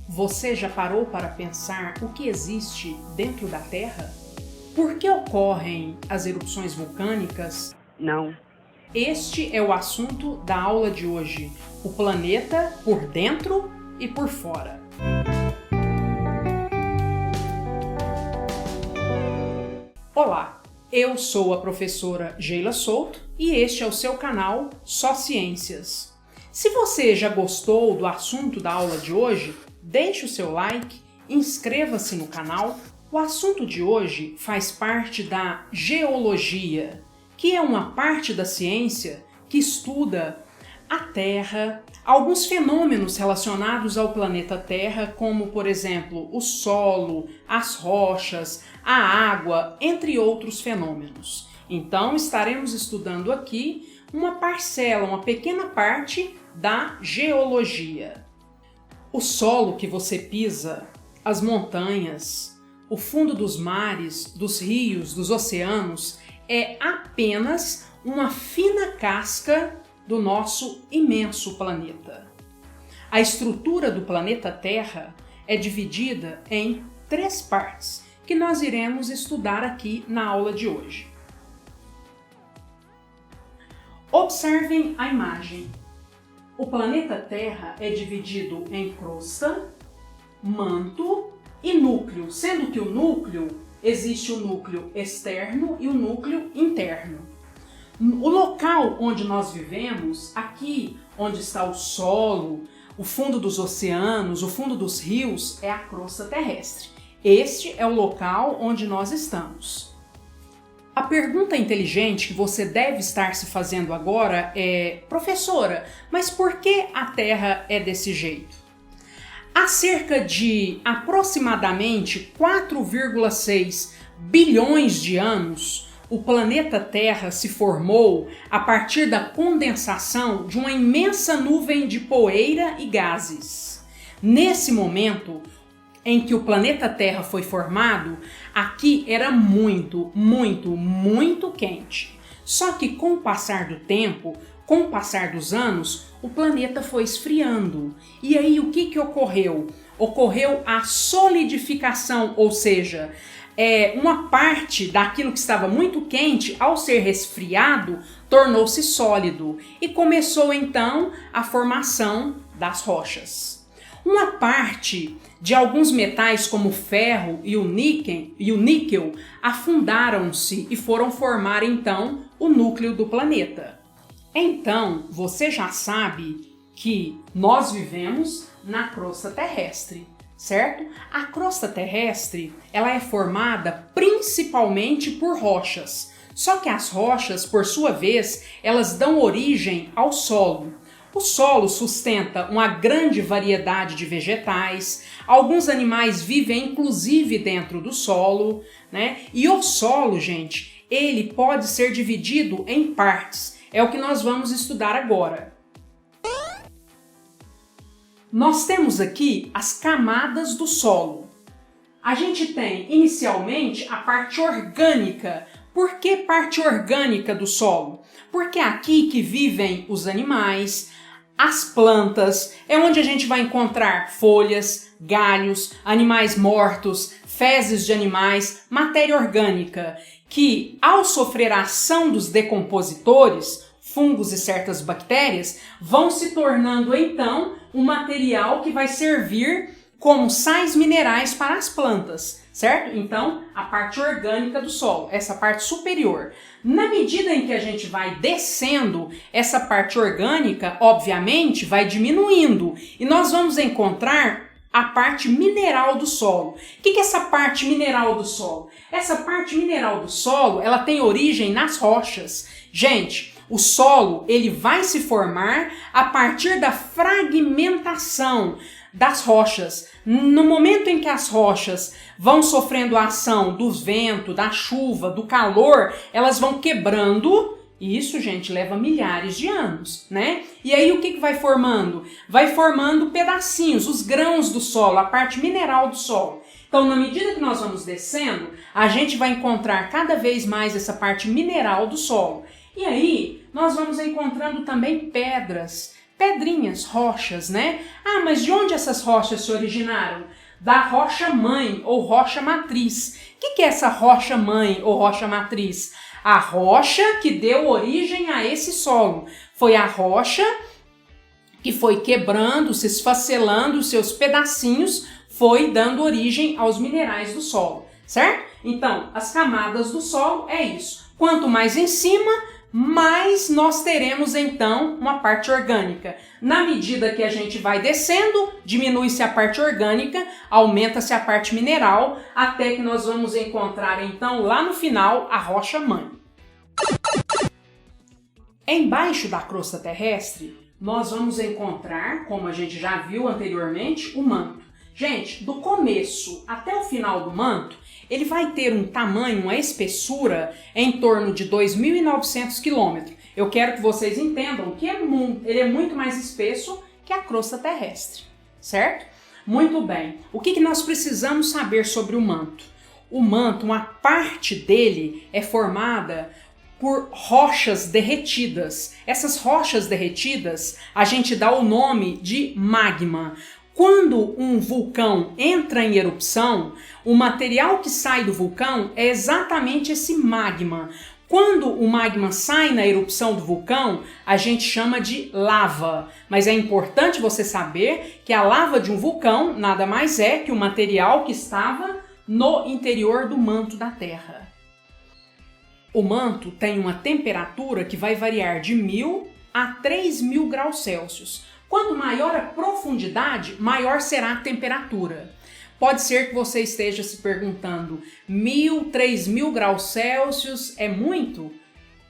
Você já parou para pensar o que existe dentro da Terra? Por que ocorrem as erupções vulcânicas? Não. Este é o assunto da aula de hoje: o planeta por dentro e por fora. Olá, eu sou a professora Geila Souto e este é o seu canal Só Ciências. Se você já gostou do assunto da aula de hoje, deixe o seu like, inscreva-se no canal. O assunto de hoje faz parte da geologia, que é uma parte da ciência que estuda a Terra, alguns fenômenos relacionados ao planeta Terra, como, por exemplo, o solo, as rochas, a água, entre outros fenômenos. Então, estaremos estudando aqui uma parcela, uma pequena parte da geologia. O solo que você pisa, as montanhas, o fundo dos mares, dos rios, dos oceanos, é apenas uma fina casca do nosso imenso planeta. A estrutura do planeta Terra é dividida em 3 partes, que nós iremos estudar aqui na aula de hoje. Observem a imagem. O planeta Terra é dividido em crosta, manto e núcleo, sendo que o núcleo, existe o núcleo externo e o núcleo interno. O local onde nós vivemos, aqui onde está o solo, o fundo dos oceanos, o fundo dos rios, é a crosta terrestre. Este é o local onde nós estamos. A pergunta inteligente que você deve estar se fazendo agora é: professora, mas por que a Terra é desse jeito? Há cerca de aproximadamente 4,6 bilhões de anos, o planeta Terra se formou a partir da condensação de uma imensa nuvem de poeira e gases. Nesse momento em que o planeta Terra foi formado, aqui era muito quente. Só que com o passar do tempo, com o passar dos anos, o planeta foi esfriando. E aí o que ocorreu? Ocorreu a solidificação, ou seja, uma parte daquilo que estava muito quente, ao ser resfriado, tornou-se sólido e começou então a formação das rochas. Uma parte de alguns metais como o ferro e o níquel afundaram-se e foram formar então o núcleo do planeta. Então, você já sabe que nós vivemos na crosta terrestre, certo? A crosta terrestre, ela é formada principalmente por rochas. Só que as rochas, por sua vez, elas dão origem ao solo. O solo sustenta uma grande variedade de vegetais, alguns animais vivem inclusive dentro do solo, né? E o solo, gente, ele pode ser dividido em partes. É o que nós vamos estudar agora. Nós temos aqui as camadas do solo. A gente tem inicialmente a parte orgânica. Por que parte orgânica do solo? Porque é aqui que vivem os animais, as plantas, é onde a gente vai encontrar folhas, galhos, animais mortos, fezes de animais, matéria orgânica, que ao sofrer a ação dos decompositores, fungos e certas bactérias, vão se tornando então um material que vai servir como sais minerais para as plantas, certo? Então, a parte orgânica do solo, essa parte superior. Na medida em que a gente vai descendo, essa parte orgânica, obviamente, vai diminuindo e nós vamos encontrar a parte mineral do solo. O que é essa parte mineral do solo? Essa parte mineral do solo, ela tem origem nas rochas. Gente, o solo, ele vai se formar a partir da fragmentação das rochas. No momento em que as rochas vão sofrendo a ação do vento, da chuva, do calor, elas vão quebrando. E isso, gente, leva milhares de anos, né? E aí o que vai formando? Vai formando pedacinhos, os grãos do solo, a parte mineral do solo. Então, na medida que nós vamos descendo, a gente vai encontrar cada vez mais essa parte mineral do solo. E aí, nós vamos encontrando também pedras. pedrinhas, rochas, né? Ah, mas de onde essas rochas se originaram? Da rocha mãe ou rocha matriz. O que é essa rocha mãe ou rocha matriz? A rocha que deu origem a esse solo. Foi a rocha que foi quebrando, se esfacelando, seus pedacinhos, foi dando origem aos minerais do solo, certo? Então, as camadas do solo é isso. Quanto mais em cima, mais nós teremos então uma parte orgânica. Na medida que a gente vai descendo, diminui-se a parte orgânica, aumenta-se a parte mineral, até que nós vamos encontrar então lá no final a rocha mãe. Embaixo da crosta terrestre, nós vamos encontrar, como a gente já viu anteriormente, o manto. Gente, do começo até o final do manto, ele vai ter um tamanho, uma espessura em torno de 2.900 km. Eu quero que vocês entendam que ele é muito mais espesso que a crosta terrestre, certo? Muito bem. O que nós precisamos saber sobre o manto? O manto, uma parte dele é formada por rochas derretidas. Essas rochas derretidas, a gente dá o nome de magma. Quando um vulcão entra em erupção, o material que sai do vulcão é exatamente esse magma. Quando o magma sai na erupção do vulcão, a gente chama de lava. Mas é importante você saber que a lava de um vulcão nada mais é que o material que estava no interior do manto da Terra. O manto tem uma temperatura que vai variar de 1.000 a 3.000 graus Celsius. Quanto maior a profundidade, maior será a temperatura. Pode ser que você esteja se perguntando, 1.000, 3.000 graus Celsius é muito?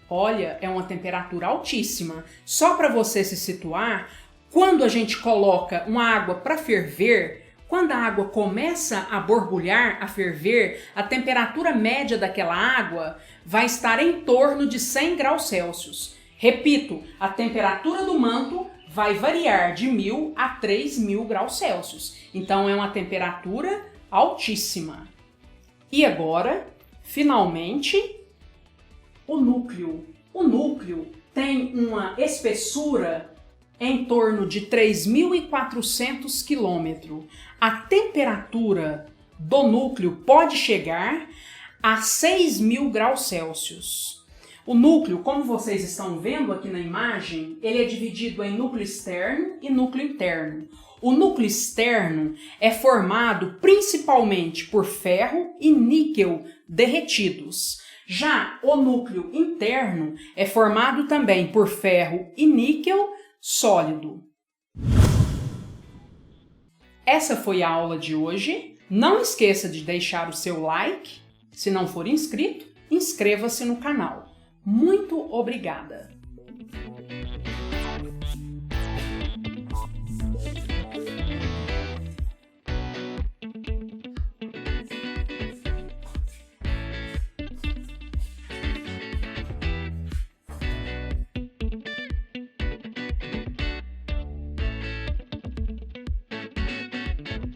Olha, é uma temperatura altíssima. Só para você se situar, quando a gente coloca uma água para ferver, quando a água começa a borbulhar, a ferver, a temperatura média daquela água vai estar em torno de 100 graus Celsius. Repito, a temperatura do manto vai variar de 1.000 a 3.000 graus Celsius. Então, é uma temperatura altíssima. E agora, finalmente, o núcleo. O núcleo tem uma espessura em torno de 3.400 km. A temperatura do núcleo pode chegar a 6.000 graus Celsius. O núcleo, como vocês estão vendo aqui na imagem, ele é dividido em núcleo externo e núcleo interno. O núcleo externo é formado principalmente por ferro e níquel derretidos. Já o núcleo interno é formado também por ferro e níquel sólido. Essa foi a aula de hoje. Não esqueça de deixar o seu like. Se não for inscrito, inscreva-se no canal. Muito obrigada!